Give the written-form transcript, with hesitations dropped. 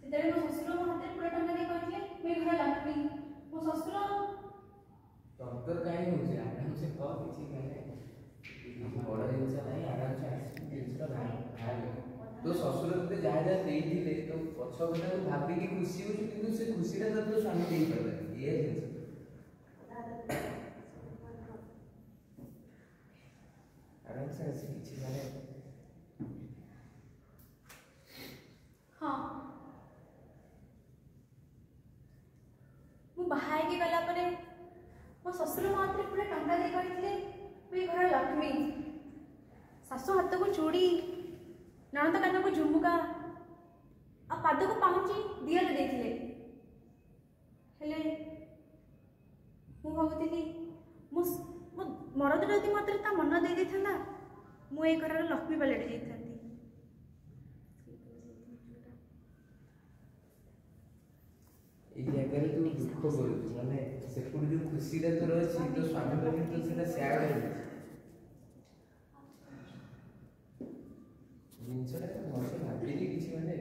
जेतेबे मो ससुर मो हाथ पूरा टंका दे कहले मैं घर लक्ष्मी मो ससुर तंतर काई होचे आराम से कह किछि माने बड़ जिनस नहीं आराम से जिनस भाई तो ससुर ते जा जा देई दिले तो पछ बना भाबी की खुशी हो किंतु से खुशी रे तो स्वामी देई परले ये जिनस आराम से ऐसे किछि माने हां मु बाहाय के गला परे मो ससुर मात्र पूरा टंका दे कहले मैं घर लक्ष्मी सासु हाथ को चूड़ी नणंद कान को झुमुका आ पाद को पाउची दिया दे देथिले हेले मु भाबुतिली मो मरद रति मात्र ता मन दे देथला मु ए घर लक्ष्मी पलट जाइथांती এই জায়গায় তুমি দুঃখ করছ মানে সেপুর যে খুশিটা তোর আছে তো স্বামী পাখি তো সেটা শেয়ার হয়ে জিনিসটা মনে ভাবিলি কিছু মানে